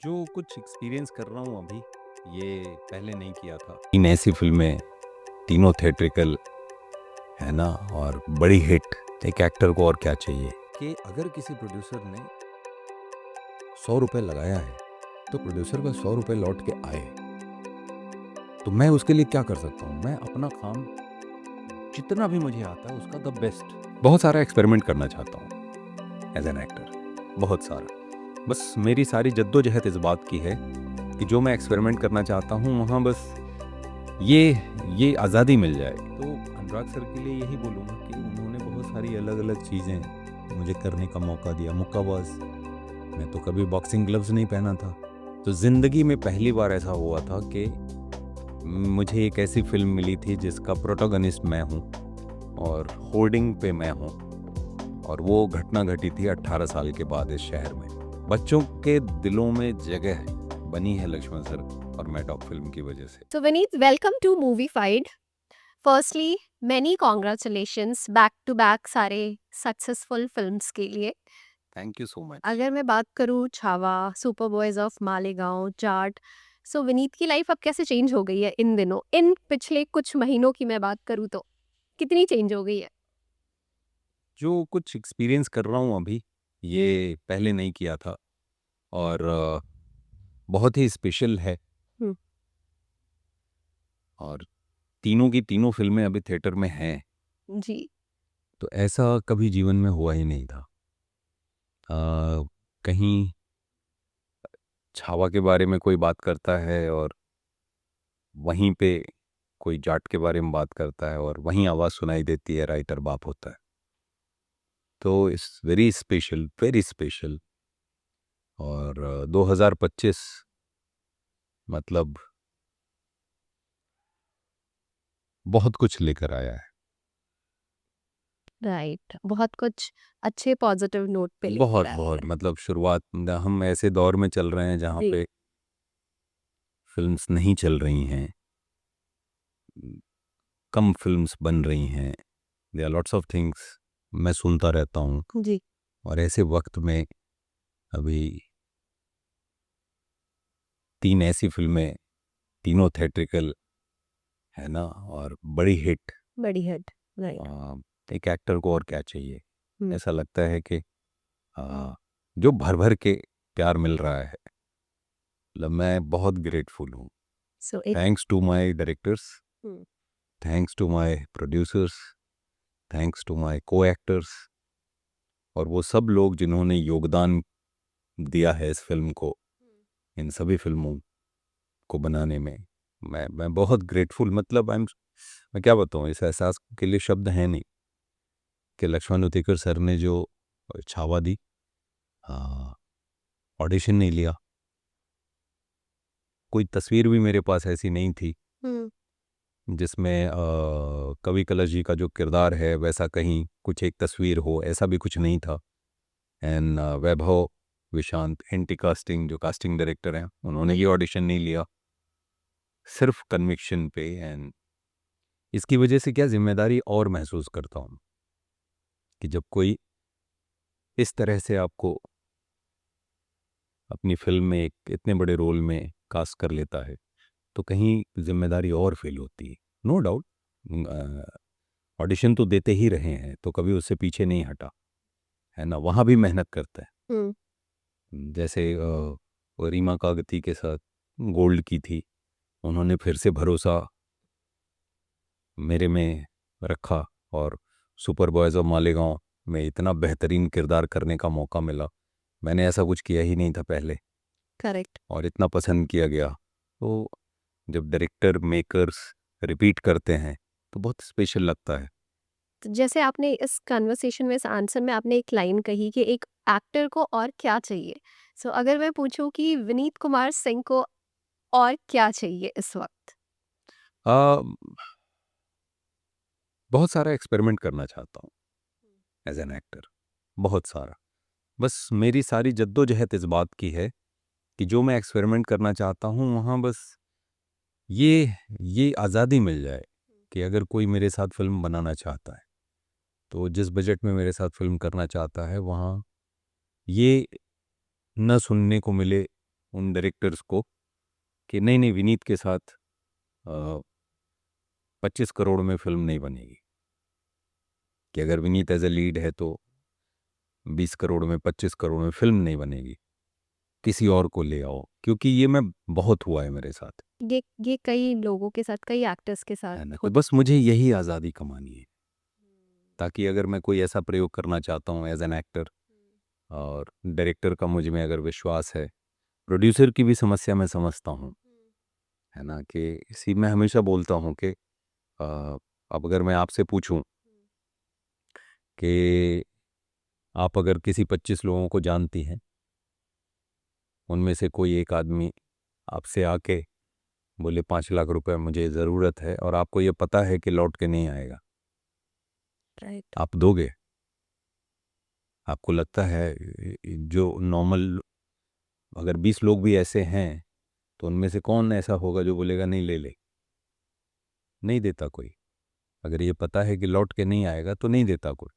जो कुछ एक्सपीरियंस कर रहा हूँ अभी, ये पहले नहीं किया था। 3 ऐसी फ़िल्में, तीनों थिएट्रिकल, है ना? और बड़ी हिट। एक एक्टर को और क्या चाहिए कि अगर किसी प्रोड्यूसर ने ₹100 लगाया है, तो प्रोड्यूसर को ₹100 लौट के आए। तो मैं उसके लिए क्या कर सकता हूँ? मैं अपना काम जितना भी मुझे आता है उसका द बेस्ट। बहुत सारा एक्सपेरिमेंट करना चाहता हूँ एज़ एन एक्टर, बहुत सारा। बस मेरी सारी जद्दोजहद इस बात की है कि जो मैं एक्सपेरिमेंट करना चाहता हूँ वहाँ बस ये आज़ादी मिल जाए। तो अनुराग सर के लिए यही बोलूँगा कि उन्होंने बहुत सारी अलग-अलग चीज़ें मुझे करने का मौका दिया। मुक्काबाज़, मैं तो कभी बॉक्सिंग ग्लव्स नहीं पहना था। तो ज़िंदगी में पहली बार ऐसा हुआ था कि मुझे एक ऐसी फ़िल्म मिली थी जिसका प्रोटोगनिस्ट मैं हूँ और होर्डिंग पे मैं हूँ, और वो घटना घटी थी 18 साल के बाद इस शहर में। बच्चों के दिलों में जगह बनी है लक्ष्मण सर और मैडॉक फिल्म की वजह से। So Vineet, welcome to Movie Fight. Firstly, many congratulations back to back सारे सक्सेसफुल फिल्म्स के लिए। Thank you so much. अगर मैं बात करूँ Chhaava, super boys of Malegaon, Jaat, so Vineet की लाइफ अब कैसे चेंज हो गई है इन दिनों, इन पिछले कुछ महीनों की मैं बात करूँ तो कितनी चेंज हो गई है? जो कुछ एक्सपीरियंस कर रहा हूँ अभी, ये पहले नहीं किया था और बहुत ही स्पेशल है। हम्म, और तीनों की तीनों फ़िल्में अभी थिएटर में हैं, जी। तो ऐसा कभी जीवन में हुआ ही नहीं था। कहीं छावा के बारे में कोई बात करता है और वहीं पे कोई जाट के बारे में बात करता है और वहीं आवाज़ सुनाई देती है, राइटर बाप होता है। तो इट्स वेरी स्पेशल। और 2025 मतलब बहुत कुछ लेकर आया है। राइट, बहुत कुछ अच्छे पॉजिटिव नोट पे लेकर आया बहुत है। मतलब शुरुआत हम ऐसे दौर में चल रहे हैं जहाँ जी। पे फ़िल्म्स नहीं चल रही हैं, कम फ़िल्म्स बन रही हैं, there are lots of things मैं सुनता रहता हूँ। जी। और ऐसे वक़्त में अभी 3 ऐसी फ़िल्में, तीनों थिएट्रिकल, है ना? और बड़ी हिट। बड़ी हिट। राइट। एक एक्टर को और क्या चाहिए? हम्म। ऐसा लगता है कि अ, जो भर-भर के प्यार मिल रहा है, मतलब मैं बहुत ग्रेटफुल हूँ। सो एक। Thanks to my directors, hmm, thanks to my producers, thanks to my co-actors और वो सब लोग जिन्होंने योगदान दिया है इस फ़िल्म को, इन सभी फ़िल्मों को बनाने में। मैं बहुत ग्रेटफुल, मतलब मैं क्या बताऊँ, इस एहसास के लिए शब्द हैं नहीं कि लक्ष्मण उतेकर सर ने जो छावा दी, अ, ऑडिशन नहीं लिया। कोई तस्वीर भी मेरे पास ऐसी नहीं थी हम्म, जिसमें कवि कलश जी का जो किरदार है वैसा कहीं कुछ एक तस्वीर हो, ऐसा भी कुछ नहीं था। And Vaibhav Vishant anti casting जो कास्टिंग डायरेक्टर हैं, उन्होंने ये ऑडिशन नहीं लिया, सिर्फ कन्विक्शन पे। एंड इसकी वजह से क्या ज़िम्मेदारी और महसूस करता हूँ कि जब कोई इस तरह से आपको अपनी फ़िल्म में एक इतने बड़े रोल में कास्ट कर लेता है, तो कहीं ज़िम्मेदारी और फ़ील होती है। नो डाउट ऑडिशन तो देते ही रहे हैं, तो कभी उससे पीछे नहीं हटा, है ना? वहाँ भी मेहनत करता है। हम्म, जैसे वो रीमा कागती के साथ गोल्ड की थी, उन्होंने फिर से भरोसा मेरे में रखा और सुपर बॉयज़ ऑफ मालेगाँव में इतना बेहतरीन किरदार करने का मौका मिला। मैंने ऐसा कुछ किया ही नहीं था पहले करेक्ट। और इतना पसंद किया गया। तो जब डायरेक्टर, मेकर्स रिपीट करते हैं, तो बहुत स्पेशल लगता है। तो जैसे आपने इस कन्वर्सेशन में, इस आंसर में आपने एक लाइन कही कि एक एक्टर को और क्या चाहिए। सो अगर मैं पूछूं कि विनीत कुमार सिंह को और क्या चाहिए इस वक्त? अ, बहुत सारा एक्सपेरिमेंट करना चाहता हूँ एज़ एन एक्टर, बहुत सारा। बस मेरी सारी जद्दोजहद इस बात की है कि जो मैं एक्सपेरिमेंट करना चाहता हूँ वहाँ बस ये ये आज़ादी मिल जाए कि अगर कोई मेरे साथ फ़िल्म बनाना चाहता है, तो जिस बजट में मेरे साथ फ़िल्म करना चाहता है, वहाँ ये न सुनने को मिले उन डायरेक्टर्स को कि नहीं नहीं, विनीत के साथ 25 करोड़ में फिल्म नहीं बनेगी, कि अगर विनीत एज ए लीड है तो 20 करोड़ में, 25 करोड़ में फिल्म नहीं बनेगी, किसी और को ले आओ। क्योंकि ये मैं बहुत हुआ है मेरे साथ, ये कई लोगों के साथ, कई एक्टर्स के साथ है ना। तो बस मुझे यही आज़ादी कमानी है, ताकि अगर मैं कोई ऐसा प्रयोग करना चाहता हूँ एज एन एक्टर, और डायरेक्टर का मुझ में अगर विश्वास है, प्रोड्यूसर की भी समस्या मैं समझता हूँ, है ना, कि इसी मैं हमेशा बोलता हूँ कि अब अगर मैं आपसे पूछूं कि आप अगर किसी 25 लोगों को जानती हैं, उनमें से कोई एक आदमी आपसे आके बोले 5 लाख रुपए मुझे ज़रूरत है, और आपको ये पता है कि लौट के नहीं आएगा, राइट। आप दोगे? आपको लगता है जो नॉर्मल, अगर 20 लोग भी ऐसे हैं, तो उनमें से कौन ऐसा होगा जो बोलेगा नहीं ले ले? नहीं देता कोई। अगर ये पता है कि लौट के नहीं आएगा तो नहीं देता कोई।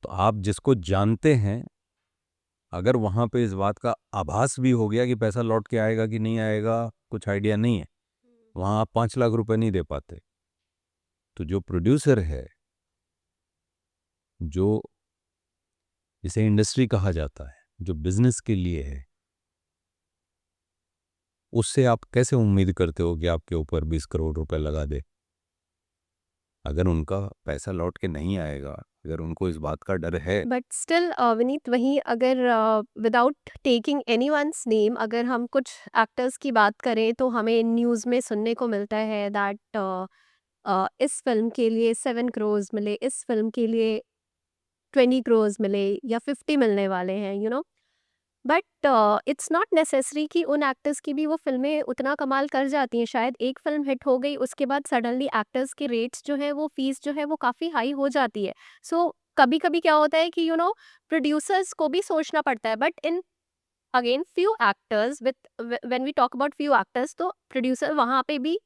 तो आप जिसको जानते हैं, अगर वहाँ पे इस बात का आभास भी हो गया कि पैसा लौट के आएगा कि नहीं आएगा, कुछ आइडिया नहीं है, वहाँ आप 5 लाख रुपए नहीं दे पाते। तो जो प्रोड्यूसर है, जो जिसे इंडस्ट्री कहा जाता है, जो बिजनेस के लिए है, उससे आप कैसे उम्मीद करते हो कि आपके ऊपर 20 करोड़ रुपए लगा दे? अगर उनका पैसा लौट के नहीं आएगा, अगर उनको इस बात का डर है, बट स्टिल विनीत, वहीं अगर विदाउट टेकिंग एनीवन्स नेम, अगर हम कुछ एक्टर्स की बात करें तो हमें न्यूज़ में सुनने को मिलता है दैट इस फिल्म के लिए 7 करोड़ मिले, इस फिल्म के लिए 20 करोड़ मिले या 50 मिलने वाले हैं, बट इट्स नॉट नेसेसरी कि उन एक्टर्स की भी वो फिल्में उतना कमाल कर जाती हैं। शायद एक फिल्म हिट हो गई, उसके बाद सडनली एक्टर्स के रेट्स जो है, वो फीस जो है वो काफ़ी हाई हो जाती है। सो कभी कभी क्या होता है कि प्रोड्यूसर्स को भी सोचना पड़ता है, but in again few actors with when we talk about few actors, तो प्रोड्यूसर वहाँ पे भी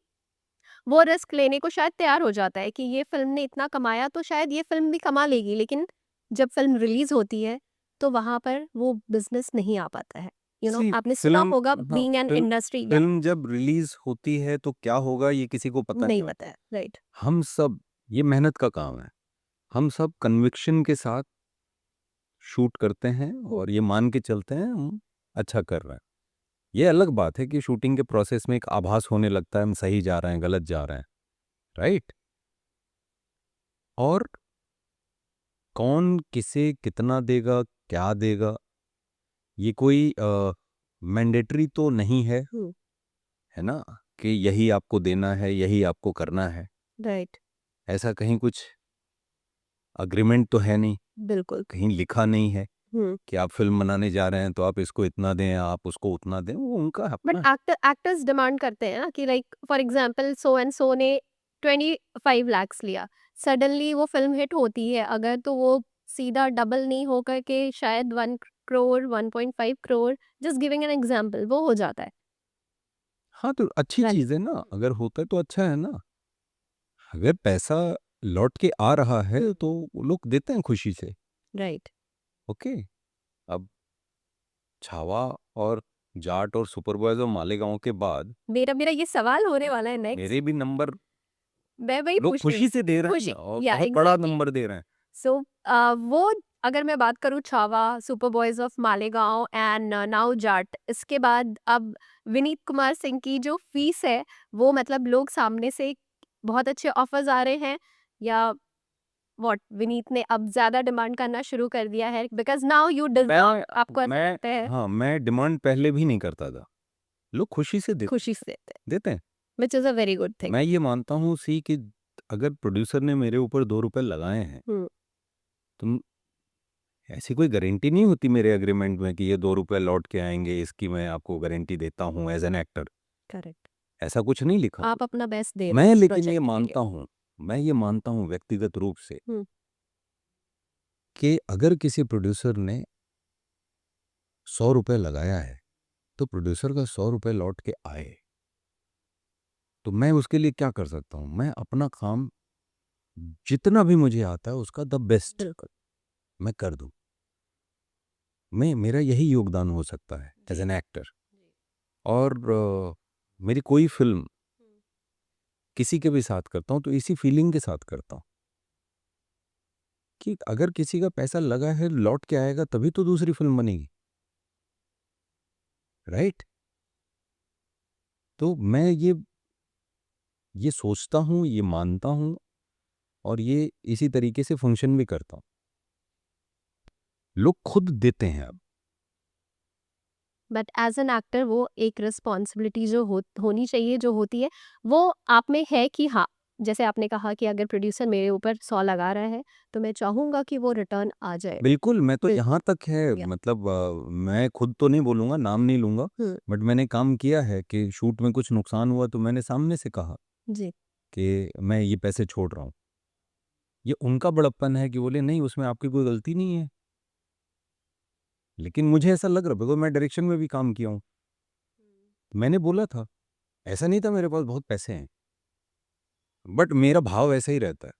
वो रिस्क लेने को शायद तैयार हो जाता है कि ये फिल्म ने इतना कमाया तो शायद ये फिल्म भी कमा लेगी, लेकिन जब फिल्म रिलीज होती है तो वहां पर वो बिजनेस नहीं आ पाता है। सी आपने सुना फिल्म, होगा, हाँ, बीइंग एन इंडस्ट्री, या फिल्म जब रिलीज होती है तो क्या होगा ये किसी को पता नहीं नहीं पता होता। है, राइट। हम सब, ये मेहनत का काम है, हम सब कन्विक्शन के साथ शूट करते हैं और ये मान के चलते हैं हम अच्छा कर रहे हैं। ये अलग बात है कि शूटिंग के प्रोसेस में एक आभास होने लगता है हम सही जा रहे हैं, गलत जा रहे हैं, राइट। और कौन किसे कितना देगा, क्या देगा, ये कोई मैंडेटरी तो नहीं है, है ना, कि यही आपको देना है, यही आपको करना है। राइट। ऐसा कहीं कुछ अग्रीमेंट तो है नहीं, बिल्कुल। कहीं लिखा नहीं है हम्म। कि आप फिल्म बनाने जा रहे हैं तो आप इसको इतना दें, आप उसको उतना दें। वो उनका बट अपना। एक्टर्स डिमांड करते हैं ना कि like for example so and so ने 25 lakhs लिया, सडनली वो फिल्म हिट होती है अगर, तो वो सीधा डबल नहीं होकर के शायद 1 crore, 1.5 crore, just giving an example, वो हो जाता है। हाँ, तो अच्छी राइट। चीज़ है ना, अगर होता है तो अच्छा है ना। अगर पैसा लौट के आ रहा है तो वो लोग देते हैं खुशी से। राइट। ओके। अब छावा और जाट और सुपरवाइजर मालेगांव के बाद मेरा मेरा ये सवाल होने वाला है नेक्स्ट। मेरे भी नंबर मैं वही लोग पूछ रही हूँ। खुशी से दे रहे हैं खुशी, ना, और या बहुत बड़ा एग्जैक्टली। नंबर दे रहे हैं। सो वो, अगर मैं बात करूँ Chhaava, super boys of Malegaon and now Jaat, इसके बाद अब विनीत कुमार सिंह की जो फीस है, वो मतलब लोग सामने से बहुत अच्छे ऑफर्स आ रहे हैं, या व्हाट, विनीत ने अब ज्यादा डिमांड करना शुरू कर दिया है बिकॉज नाउ यू डिजर्व, आपको ऐसा मैं लगता है? हाँ, मैं डिमांड पहले भी नहीं करता था, लोग खुशी से देते खुशी से देते देते हैं। हैं, which is a very good thing. मैं ये मानता हूँ सी कि अगर प्रोड्यूसर ने मेरे ऊपर 2 रुपए लगाए हैं, हम्म। तो ऐसी कोई गारंटी नहीं होती मेरे एग्रीमेंट में कि ये 2 रुपए लौट के आएंगे, इसकी मैं आपको गारंटी देता हूँ एज एन एक्टर। करेक्ट। ऐसा कुछ नहीं लिखा आप होता। अपना बेस्ट दे रहे मैं हैं लेकिन ये प्रोजेक्ट के लिए। मानता हूँ, मैं ये मानता हूँ व्यक्तिगत रूप से हम्म। कि अगर किसी प्रोड्यूसर ने 100 रुपए लगाया है, तो प्रोड्यूसर का 100 रुपए लौट के आए, तो मैं उसके लिए क्या कर सकता हूँ? मैं अपना काम जितना भी मुझे आता है उसका द बेस्ट बिल्कुल। मैं कर दूं। मैं, मेरा यही योगदान हो सकता है एज जी। An actor. और मेरी कोई फिल्म किसी के भी साथ करता हूँ तो इसी फीलिंग के साथ करता हूँ कि अगर किसी का पैसा लगा है लौट के आएगा तभी तो दूसरी फिल्म बनेगी, राइट? तो मैं ये सोचता हूँ, ये मानता हूँ और ये इसी तरीके से फंक्शन भी करता हूँ। लोग खुद देते हैं अब। बट एज एन एक्टर वो एक रिस्पॉन्सिबिलिटी जो होनी चाहिए जो होती है वो आप में है कि हाँ, जैसे आपने कहा कि अगर प्रोड्यूसर मेरे ऊपर 100 लगा रहा है तो मैं चाहूंगा कि वो रिटर्न आ जाए। बिल्कुल, मैं तो बिल- यहाँ तक है, या मतलब मैं खुद तो नहीं बोलूँगा, नाम नहीं लूँगा, हम्म। बट मैंने काम किया है कि शूट में कुछ नुकसान हुआ तो मैंने सामने से कहा जी। कि मैं ये पैसे छोड़ रहा हूँ। ये उनका बड़प्पन है कि बोले नहीं उसमें आपकी कोई गलती नहीं है। लेकिन मुझे ऐसा लग रहा है, बिकॉज़ मैं डायरेक्शन में भी काम किया हूँ। मैंने बोला था, ऐसा नहीं था मेरे पास बहुत पैसे हैं, बट मेरा भाव ऐसा ही रहता है।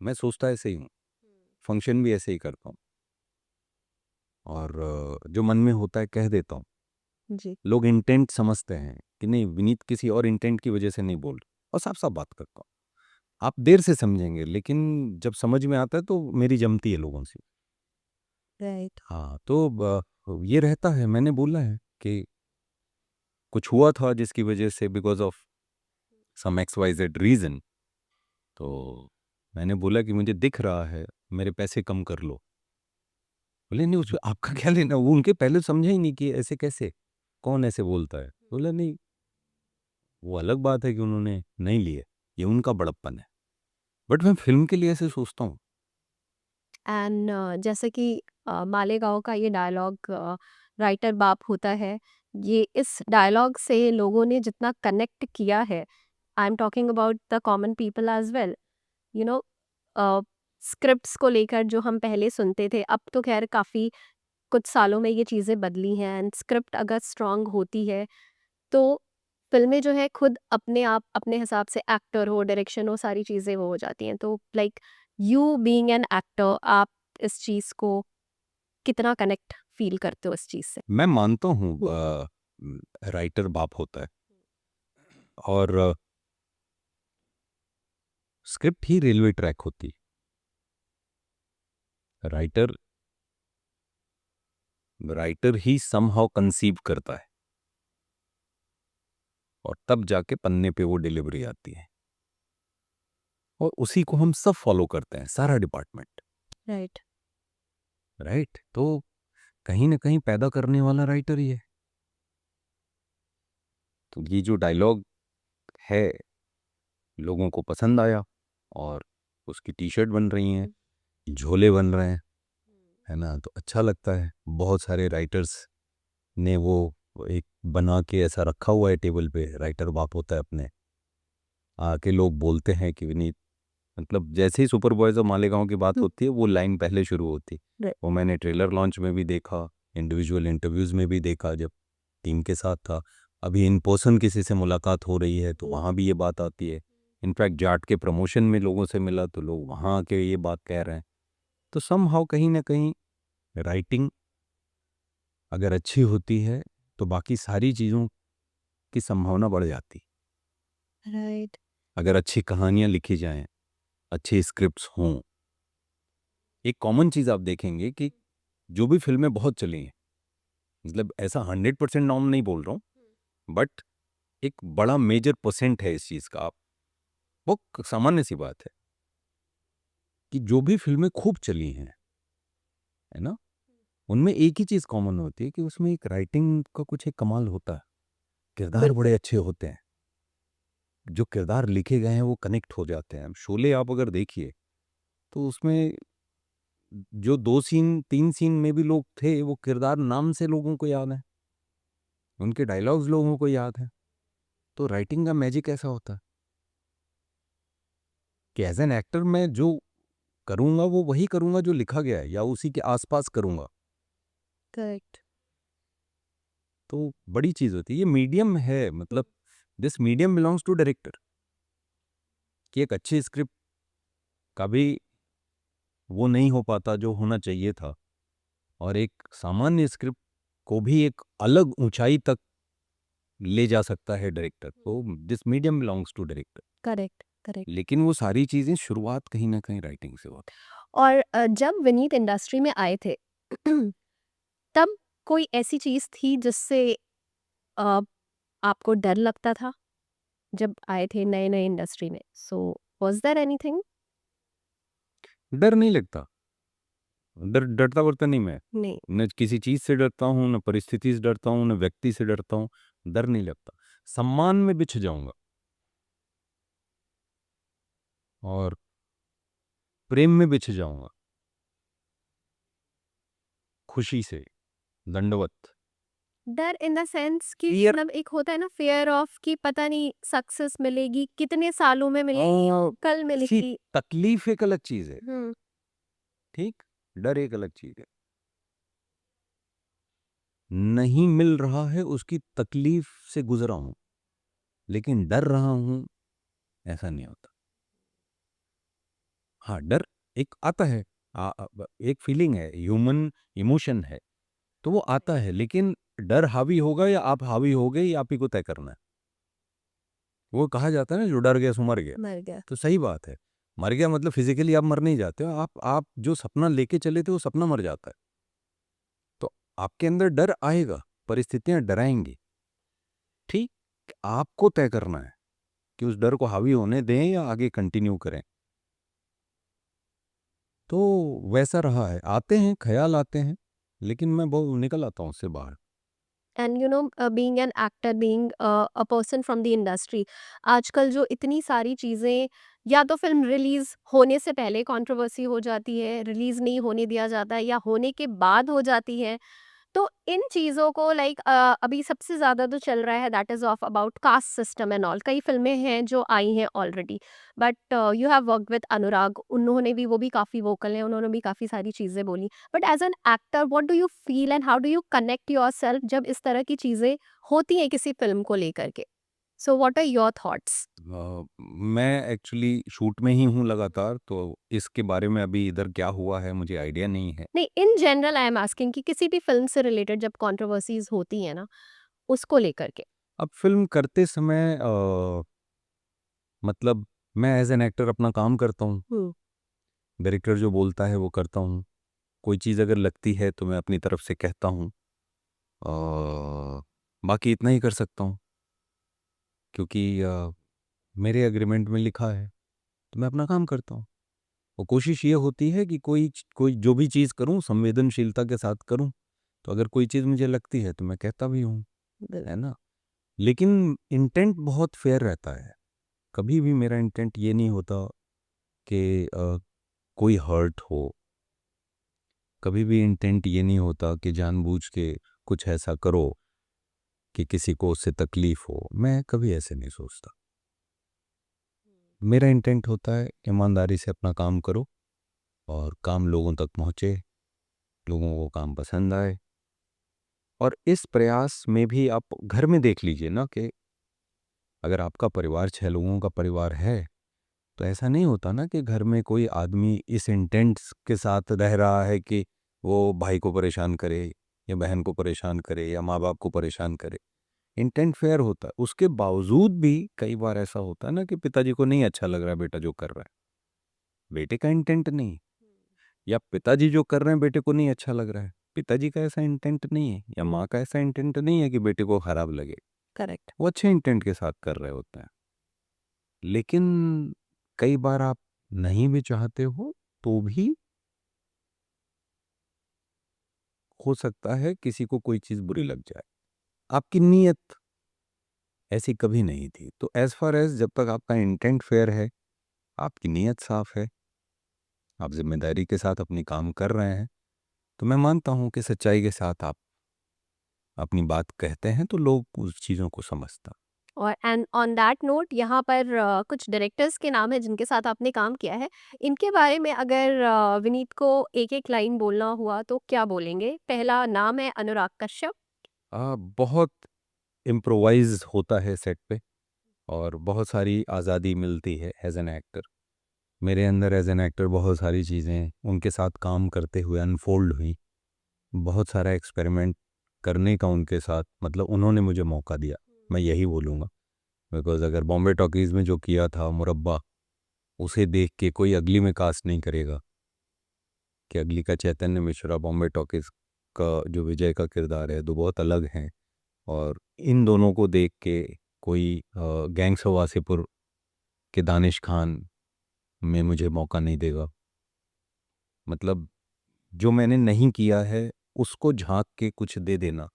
मैं सोचता ऐसे ही हूँ, फंक्शन भी ऐसे ही करता हूँ और जो मन में होता है कह देता हूँ। जी। लोग इंटेंट समझते हैं कि नहीं विनीत किसी और इंटेंट की वजह से नहीं बोल रहा और साफ-साफ बात करता हूँ। आप देर से समझेंगे लेकिन जब समझ में आता है तो मेरी जमती है लोगों से। राइट। हाँ, तो ये रहता है, मैंने बोला है कि कुछ हुआ था जिसकी वजह से because of some X Y Z reason, तो मैंने बोला कि मुझे दिख रहा है, मेरे पैसे कम कर लो। बोले नहीं उसमें आपका क्या लेना? वो उनके पहले समझा ही नहीं कि ऐसे कैसे? कौन ऐसे बोलता है? बोला नहीं, वो अलग बात है कि उन्होंने नहीं लिए, ये उनका बड़प्पन है। बट मैं फ़िल्म के लिए ऐसे सोचता हूँ। एंड जैसे कि मालेगांव का ये डायलॉग राइटर बाप होता है, ये इस डायलॉग से लोगों ने जितना कनेक्ट किया है, I am talking about the common people as well, you know, scripts को लेकर जो हम पहले सुनते थे, अब तो खैर काफ़ी कुछ सालों में ये चीज़ें बदली हैं एंड स्क्रिप्ट अगर स्ट्रांग होती है तो फ़िल्में जो है खुद अपने आप अपने हिसाब से एक्टर हो, डायरेक्शन हो, सारी चीज़ें वो हो जाती हैं। तो like you being an actor, आप इस चीज़ को कितना कनेक्ट फ़ील करते हो इस चीज़ से? मैं मानता हूँ राइटर बाप होता है और स्क्रिप्ट ही रेलवे ट्रैक होती है। राइटर राइटर ही समहाउ कंसीव करता है और तब जाके पन्ने पे वो डिलीवरी आती है और उसी को हम सब फॉलो करते हैं, सारा डिपार्टमेंट, राइट। राइट? तो कहीं न कहीं पैदा करने वाला राइटर ही है। तो ये जो डायलॉग है, लोगों को पसंद आया और उसकी टी-शर्ट बन रही हैं, झोले बन रहे हैं, है ना? तो अच्छा लगता है। बहुत सारे राइटर्स ने वो एक बना के ऐसा रखा हुआ है टेबल पे, राइटर बाप होता है अपने। आके लोग बोलते हैं कि विनीत, मतलब जैसे ही सुपर बॉयज़ और मालेगाँव की बात होती है, वो लाइन पहले शुरू होती है। राइट। वो मैंने ट्रेलर लॉन्च में भी देखा, इंडिविजुअल इंटरव्यूज़ में भी देखा जब टीम के साथ था। अभी इन पर्सन किसी से मुलाकात हो रही है, तो वहाँ भी ये बात आती है। इनफैक्ट जाट के प्रमोशन में लोगों से मिला, तो लोग वहाँ आके ये बात कह रहे हैं। तो समहाउ कहीं न कहीं राइटिंग अगर अच्छी होती है, तो बाकी सारी चीज़ों की संभावना बढ़ जाती। राइट। अगर अच्छी कहानियाँ लिखी जाएँ, अच्छी स्क्रिप्ट्स हों। एक कॉमन चीज़ आप देखेंगे कि जो भी फ़िल्में बहुत चली हैं, मतलब ऐसा 100% नॉर्म नहीं बोल रहा हूँ, बट एक बड़ा मेजर परसेंट है इस चीज़ का। आप वो सामान्य सी बात है कि जो भी फ़िल्में खूब चली हैं, है ना? उनमें एक ही चीज़ कॉमन होती है कि उसमें एक राइटिंग का कुछ एक कमाल होता है। किरदार बिल्कुल। बड़े अच्छे होते हैं। जो किरदार लिखे गए हैं वो कनेक्ट हो जाते हैं। अब शोले आप अगर देखिए, तो उसमें जो 2 सीन 3 सीन में भी लोग थे, वो किरदार नाम से लोगों को याद हैं। उनके डायलॉग्स लोगों को याद हैं। तो राइटिंग का मैजिक ऐसा होता है कि एज़ एन एक्टर मैं जो करूँगा वो वही करूँगा जो लिखा गया है या उसी के आस-पास करूँगा। करेक्ट। तो बड़ी चीज़ होती है। ये मीडियम है, मतलब this medium belongs to director कि एक अच्छी स्क्रिप्ट कभी वो नहीं हो पाता जो होना चाहिए था और एक सामान्य स्क्रिप्ट को भी एक अलग ऊँचाई तक ले जा सकता है डायरेक्टर, तो this medium belongs to director. Correct, correct. लेकिन वो सारी चीज़ें शुरुआत कहीं न कहीं राइटिंग से होती और जब विनीत इंडस्ट्री में आए थे तब कोई ऐसी चीज़ थी जिससे अ, आपको डर लगता था? जब आए थे नए-नए इंडस्ट्री में? सो वाज़ देयर एनीथिंग? है। डर नहीं लगता, डरता-वरता नहीं मैं। नहीं। न किसी चीज़ से डरता हूँ, न परिस्थिति से डरता हूँ, न व्यक्ति से डरता हूँ, डर नहीं लगता। सम्मान में बिछ जाऊँगा और प्रेम में बिछ जाऊँगा, खुशी से, दंडवत। डर इन द सेंस कि फ़ियर मतलब एक होता है ना फ़ियर ऑफ कि पता नहीं सक्सेस मिलेगी, कितने सालों में मिलेगी, कल सी मिलेगी। तकलीफ़ एक अलग चीज़ है, हुँ, ठीक? डर एक अलग चीज़ है। नहीं मिल रहा है उसकी तकलीफ़ से गुज़रा हूँ, लेकिन डर रहा हूँ, ऐसा नहीं होता। हाँ, डर एक आता है, एक फीलिंग है, ह्यूमन इमोशन है, तो वो आता है, लेकिन डर हावी होगा या आप हावी हो गए, ये आप ही को तय करना है। वो कहा जाता है ना, जो डर गया सो मर गया, मर गया। तो सही बात है। मर गया मतलब फिज़िकली आप मर नहीं जाते हो, आप जो सपना लेके चले थे, वो सपना मर जाता है। तो आपके अंदर डर आएगा, परिस्थितियाँ डराएँगी, ठीक? आपको तय करना है कि उस डर को हावी होने दें या आगे कंटिन्यू करें। तो वैसा रहा है, आते हैं, ख़्याल आते हैं, लेकिन मैं वो निकल आता हूँ उससे बाहर। And you know being an actor, being a person from the industry, आजकल जो इतनी सारी चीज़ें, या तो फ़िल्म रिलीज़ होने से पहले कंट्रोवर्सी हो जाती है, रिलीज़ नहीं होने दिया जाता है, या होने के बाद हो जाती है। तो इन चीज़ों को लाइक अभी सबसे ज़्यादा तो चल रहा है that is of about caste system and all. कई फ़िल्में हैं जो आई हैं already, but you have worked with Anurag, उन्होंने भी, वो भी काफ़ी वोकल हैं, उन्होंने भी काफ़ी सारी चीज़ें बोली। But as an actor what do you feel and how do you connect yourself जब इस तरह की चीज़ें होती हैं किसी फ़िल्म को लेकर के? So what are your thoughts? मैं एक्चुअली शूट में ही हूँ लगातार, तो इसके बारे में अभी इधर क्या हुआ है मुझे आइडिया नहीं है। नहीं, in general I am asking कि किसी भी फ़िल्म से रिलेटेड जब कंट्रोवर्सीज़ होती हैं ना, उसको लेकर के? अब फ़िल्म करते समय मतलब मैं एज़ एन एक्टर अपना काम करता हूँ, हुँ, डायरेक्टर जो बोलता है वो करता हूँ। कोई चीज़ अगर लगती है तो मैं अपनी तरफ से कहता हूँ। बाकी इतना ही कर सकता हूँ, क्योंकि मेरे एग्रीमेंट में लिखा है, तो मैं अपना काम करता हूँ। और कोशिश ये होती है कि कोई जो भी चीज़ करूँ संवेदनशीलता के साथ करूँ। तो अगर कोई चीज़ मुझे लगती है तो मैं कहता भी हूँ, बिल है ना? लेकिन इंटेंट बहुत फेयर रहता है। कभी भी मेरा इंटेंट ये नहीं होता कि कोई हर्ट हो। कभी भी इंटेंट ये नहीं होता कि जानबूझ के कुछ ऐसा करो कि किसी को उससे तकलीफ़ हो। मैं कभी ऐसे नहीं सोचता। मेरा इंटेंट होता है ईमानदारी से अपना काम करो और काम लोगों तक पहुँचे, लोगों को काम पसंद आए। और इस प्रयास में भी आप घर में देख लीजिए ना कि अगर आपका परिवार 6 लोगों का परिवार है, तो ऐसा नहीं होता ना कि घर में कोई आदमी इस इंटेंट के साथ रह रहा है कि वो भाई को परेशान करे या बहन को परेशान करे या माँ-बाप को परेशान करे। इंटेंट फेयर होता है। उसके बावजूद भी कई बार ऐसा होता है ना कि पिताजी को नहीं अच्छा लग रहा है बेटा जो कर रहा है। बेटे का इंटेंट नहीं, या पिताजी जो कर रहे हैं बेटे को नहीं अच्छा लग रहा है। पिताजी का ऐसा इंटेंट नहीं है या हुँ, माँ का ऐसा इंटेंट नहीं है कि बेटे को खराब लगे। करेक्ट। वो अच्छे इंटेंट के साथ कर रहे होते हैं। लेकिन कई बार आप नहीं भी चाहते हो तो भी हो सकता है किसी को कोई चीज़ बुरी लग जाए। आपकी नीयत ऐसी कभी नहीं थी। तो एज़ फ़ार एज़ जब तक आपका इंटेंट फेयर है, आपकी नीयत साफ़ है, आप ज़िम्मेदारी के साथ अपनी काम कर रहे हैं, तो मैं मानता हूँ कि सच्चाई के साथ आप अपनी बात कहते हैं तो लोग उस चीज़ों को समझता। और एंड ऑन दैट नोट यहाँ पर कुछ डायरेक्टर्स के नाम है जिनके साथ आपने काम किया है। इनके बारे में अगर विनीत को एक-एक लाइन बोलना हुआ तो क्या बोलेंगे? पहला नाम है अनुराग कश्यप। बहुत इम्प्रोवाइज़ होता है सेट पे और बहुत सारी आज़ादी मिलती है एज़ एन एक्टर। मेरे अंदर एज़ एन एक्टर बहुत सारी चीज़ें उनके साथ काम करते हुए अनफ़ोल्ड हुई। बहुत सारा एक्सपेरिमेंट करने का उनके साथ मतलब उन्होंने मुझे मौका दिया। मैं यही बोलूँगा। बिकॉज़ अगर बॉम्बे टॉकीज़ में जो किया था मुरब्बा, उसे देख के कोई अगली में कास्ट नहीं करेगा कि अगली का चैतन्य मिश्रा, बॉम्बे टॉकीज़ का जो विजय का किरदार है, 2 बहुत अलग हैं। और इन दोनों को देख के कोई गैंग्स ऑफ वासेपुर के दानिश खान में मुझे मौका नहीं देगा। मतलब जो मैंने नहीं किया है, उसको झाँक के कुछ दे देना,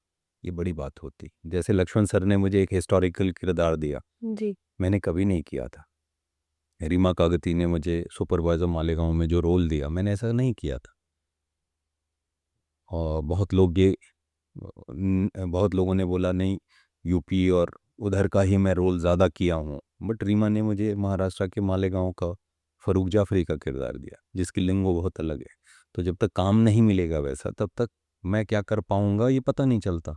ये बड़ी बात होती। जैसे लक्ष्मण सर ने मुझे एक हिस्टोरिकल किरदार दिया, जी। मैंने कभी नहीं किया था। रीमा कागती ने मुझे सुपरवाइज़र मालेगाँव में जो रोल दिया, मैंने ऐसा नहीं किया था। और बहुत लोगों ने बोला नहीं, यूपी और उधर का ही मैं रोल ज़्यादा किया हूँ। बट रीमा ने मुझे महाराष्ट्र के मालेगाँव का फ़रूक जाफ़री का किरदार दिया, जिसकी लिंगो बहुत अलग है। तो जब तक काम नहीं मिलेगा वैसा, तब तक मैं क्या कर पाऊँगा ये पता नहीं चलता।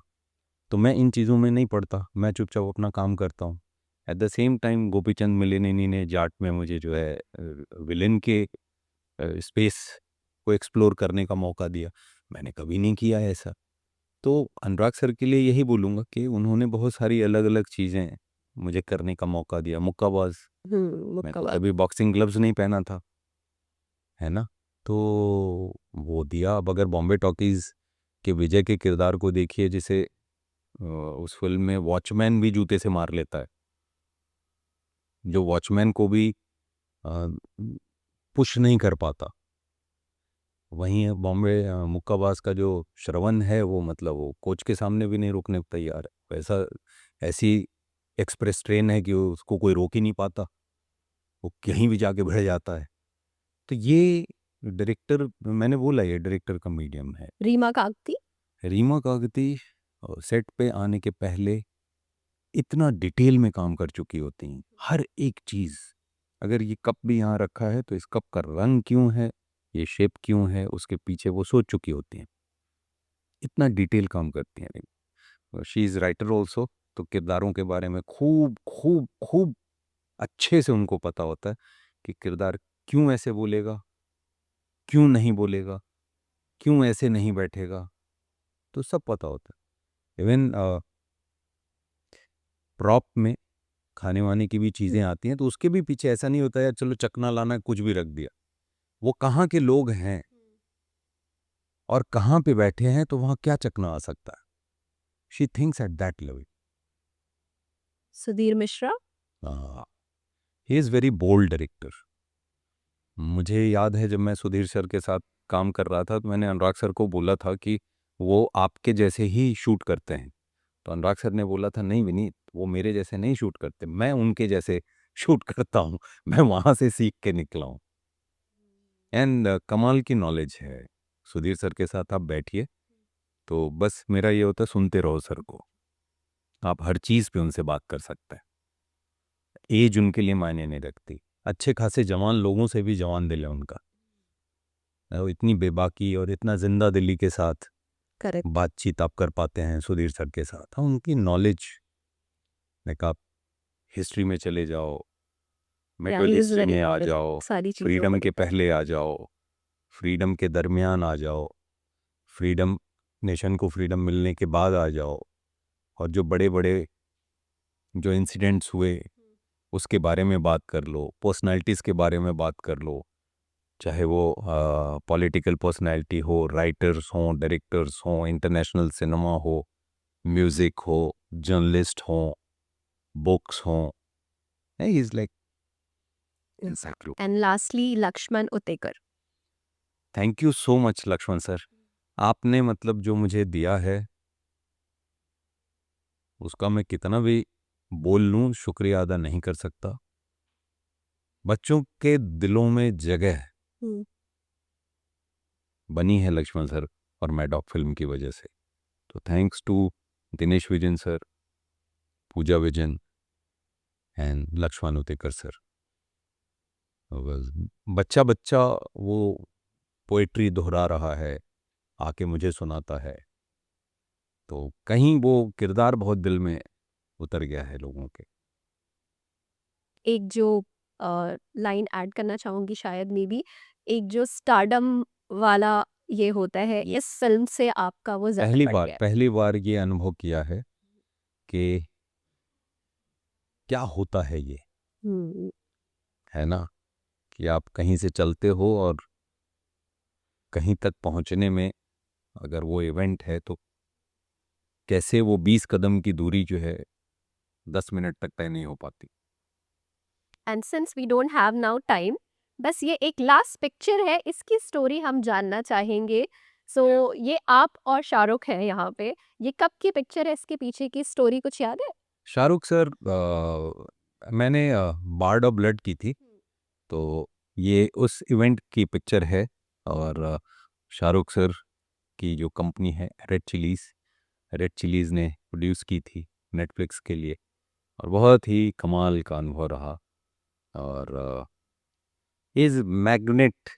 तो मैं इन चीज़ों में नहीं पड़ता, मैं चुपचाप अपना काम करता हूँ। At the same time Gopichand Malineni ने जाट में मुझे जो है विलेन के स्पेस को एक्सप्लोर करने का मौका दिया। मैंने कभी नहीं किया है ऐसा। तो अनुराग सर के लिए यही बोलूँगा कि उन्होंने बहुत सारी अलग-अलग चीज़ें मुझे करने का मौका दिया। मुक्काबाज़, मैंने मुक्काबाज। कभी बॉक्सिंग ग्लव्स नहीं पहना था, है ना? तो वो दिया। अब अगर बॉम्बे टॉकीज़ के विजय के किरदार को देखिए, जिसे उस फ़िल्म में वॉचमैन भी जूते से मार लेता है। जो वॉचमैन को भी अ, पुश नहीं कर पाता। वहीं बॉम्बे मुक्काबाज़ का जो श्रवण है, वो मतलब वो कोच के सामने भी नहीं रुकने को तैयार है। वैसा ऐसी एक्सप्रेस ट्रेन है कि उसको कोई रोक ही नहीं पाता। वो कहीं भी जाके भिड़ जाता है। तो ये डायरेक्टर, मैंने बोला ये डायरेक्टर का मीडियम है। रीमा कागती। रीमा कागती सेट पे आने के पहले इतना डिटेल में काम कर चुकी होती हैं। हर एक चीज़, अगर ये कप भी यहाँ रखा है तो इस कप का रंग क्यों है, ये शेप क्यों है, उसके पीछे वो सोच चुकी होती हैं। इतना डिटेल काम करती हैं। शी इज़ राइटर ऑल्सो, तो किरदारों के बारे में खूब खूब खूब अच्छे से उनको पता होता है कि किरदार क्यों ऐसे बोलेगा, क्यों नहीं बोलेगा, क्यों ऐसे नहीं बैठेगा, तो सब पता होता है। इवन प्रॉप में खाने-वाने की भी चीज़ें आती हैं, तो उसके भी पीछे ऐसा नहीं होता है चलो चखना लाना कुछ भी रख दिया। वो कहाँ के लोग हैं और कहाँ पे बैठे हैं, तो वहाँ क्या चखना आ सकता है। She thinks at that level. Sudhir Mishra. हाँ, he is very bold director. मुझे याद है जब मैं सुधीर सर के साथ काम कर रहा था, तो मैंने अनुराग सर को बोला था कि वो आपके जैसे ही शूट करते हैं। तो अनुराग सर ने बोला था, नहीं विनीत, वो मेरे जैसे नहीं शूट करते, मैं उनके जैसे शूट करता हूँ। मैं वहाँ से सीख के निकला हूँ। एंड कमाल की नॉलेज है। सुधीर सर के साथ आप बैठिए, तो बस मेरा ये होता है सुनते रहो सर को। आप हर चीज़ पे उनसे बात कर सकते हैं। एज उनके लिए मायने नहीं रखती। अच्छे खासे जवान लोगों से भी जवान दिल है उनका। वो इतनी बेबाकी और इतना ज़िंदा दिली के साथ करेक्ट। बातचीत आप कर पाते हैं सुधीर सर के साथ। हाँ, उनकी नॉलेज, लाइक आप हिस्ट्री में चले जाओ, या medal he is history very में आ नॉलेज जाओ, सारी चीज़ों को फ्रीडम के लेकर। पहले आ जाओ, फ्रीडम के दरमियान आ जाओ, फ्रीडम नेशन को फ्रीडम मिलने के बाद आ जाओ, और जो बड़े-बड़े जो इंसिडेंट्स हुए, उसके बारे में बात कर लो, पर्सनैलिटीज़ के बारे में बात कर लो। चाहे वो पॉलिटिकल पर्सनैलिटी हो, राइटर्स हों, डायरेक्टर्स हों, इंटरनेशनल सिनेमा हो, म्यूज़िक हो, जर्नलिस्ट हों, बुक्स हों। He is like exactly. And lastly Laxman Utekar. Thank you so much Laxman sir. आपने मतलब जो मुझे दिया है, उसका मैं कितना भी बोल लूँ, शुक्रिया अदा नहीं कर सकता। बच्चों के दिलों में जगह हुँ। बनी है लक्ष्मण सर और मैड डॉग फ़िल्म की वजह से। तो thanks to Dinesh Vijan sir, Pooja Vijan and Laxman Utekar sir. बस बच्चा-बच्चा वो पोएट्री दोहरा रहा है, आके मुझे सुनाता है। तो कहीं वो किरदार बहुत दिल में उतर गया है लोगों के। एक जो लाइन ऐड करना चाहूँगी शायद मे बी एक जो स्टारडम वाला ये होता है, इस फ़िल्म से आपका वो ज़्यादा बढ़ गया है। पहली बार ये अनुभव किया है कि क्या होता है ये, हम्म, है ना, कि आप कहीं से चलते हो और कहीं तक पहुंचने में अगर वो इवेंट है तो कैसे वो 20 कदम की दूरी जो है 10 मिनट तक तय नहीं हो पाती। And since we don't have now time, बस ये एक लास्ट पिक्चर है, इसकी स्टोरी हम जानना चाहेंगे। सो ये आप और शाहरुख हैं यहाँ पे, ये कब की पिक्चर है, इसके पीछे की स्टोरी कुछ याद है? शाहरुख सर, मैंने बार्ड ऑफ ब्लड की थी, तो ये उस इवेंट की पिक्चर है। और शाहरुख सर की जो कंपनी है रेड चिलीज़ ने प्रोड्यूस की थी नेटफ्लिक्स के लिए, और बहुत ही कमाल का अनुभव रहा। और is magnet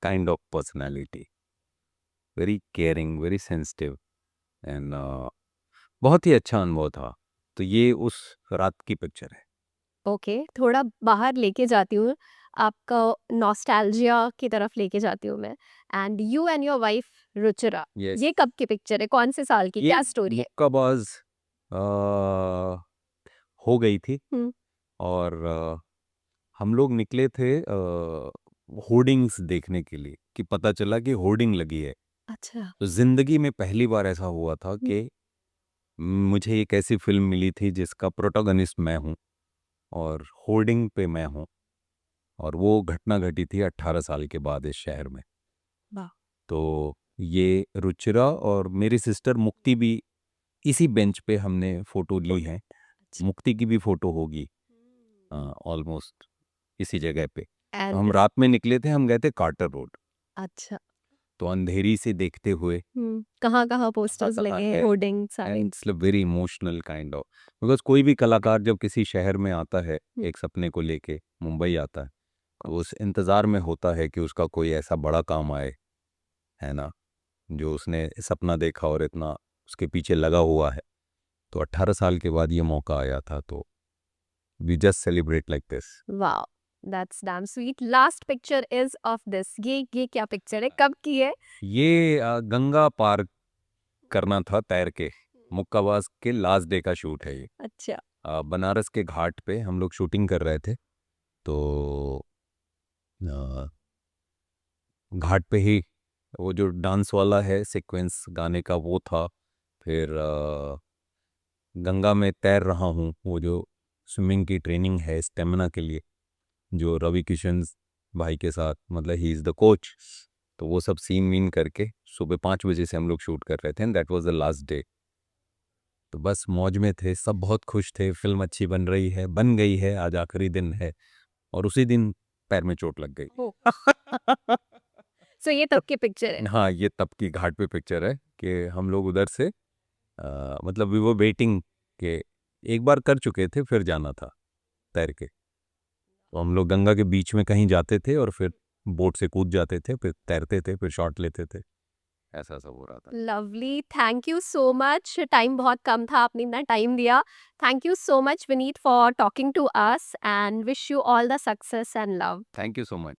kind of personality, very caring, very sensitive, and बहुत ही अच्छा अनुभव था। तो ये उस रात की पिक्चर है। ओके, थोड़ा बाहर लेके जाती हूँ, आपका नॉस्टैल्जिया की तरफ लेके जाती हूँ मैं। And you and your wife Ruchira, yes, ये कब की पिक्चर है, कौन से साल की, ये क्या स्टोरी है? मुक्काबाज हो गई थी। हम्म, और हम लोग निकले थे होर्डिंग्स देखने के लिए, कि पता चला कि होर्डिंग लगी है। अच्छा। तो जिंदगी में पहली बार ऐसा हुआ था हम्म, कि मुझे एक ऐसी फिल्म मिली थी जिसका प्रोटोगनिस्ट मैं हूँ और होर्डिंग पे मैं हूँ। और वो घटना घटी थी 18 साल के बाद इस शहर में। वाह। तो ये रुचिरा और मेरी सिस्टर मुक्ति भी इसी बेंच पे हमने फोटो ली है। अच्छा। मुक्ति की भी फोटो होगी ऑलमोस्ट इसी जगह पे। तो हम एंड रात में निकले थे, हम गए थे कार्टर रोड। अच्छा। तो अंधेरी से देखते हुए कहाँ कहाँ कहाँ पोस्टर्स कहाँ लगे हैं, है, होर्डिंग सारे? And it's very emotional kind of, because कोई भी कलाकार जब किसी शहर में आता है हम्म, एक सपने को लेके मुंबई आता है, तो उस इंतज़ार में होता है कि उसका कोई ऐसा बड़ा काम आए, है ना, जो उसने सपना देखा और इतना उसके पीछे लगा हुआ है। तो 18 साल के बाद ये मौका आया था, तो we just celebrate like this. Wow, that's damn sweet. Last picture is of this, ये क्या पिक्चर है, कब की है? ये गंगा पार करना था तैर के, मुक्काबाज के लास्ट डे का शूट है ये। अच्छा। बनारस के घाट पे हम लोग शूटिंग कर रहे थे। तो अ, घाट पे ही वो जो डांस वाला है सीक्वेंस गाने का वो था। फिर गंगा में तैर रहा हूँ, वो जो स्विमिंग की ट्रेनिंग है स्टेमिना के लिए, जो रवि किशन भाई के साथ, मतलब ही इज़ द कोच। तो वो सब सीन वीन करके सुबह 5 बजे से हम लोग शूट कर रहे थे, and that was the last day. तो बस मौज में थे, सब बहुत खुश थे, फिल्म अच्छी बन रही है, बन गई है, आज आखिरी दिन है। और उसी दिन पैर में चोट लग गई। ओ, सो ये तब की पिक्चर है। हाँ, ये तब की घाट पे पिक्चर है कि हम लोग उधर से मतलब वी वर वेटिंग के एक बार कर चुके थे, फिर जाना था तैर के। तो हम लोग गंगा के बीच में कहीं जाते थे और फिर बोट से कूद जाते थे, फिर तैरते थे, फिर शॉट लेते थे। ऐसा सब हो रहा था। Lovely, thank you so much. Time बहुत कम था, आपने इतना टाइम दिया। Thank you so much Vineet for talking to us, and wish you all the success and love. Thank you so much.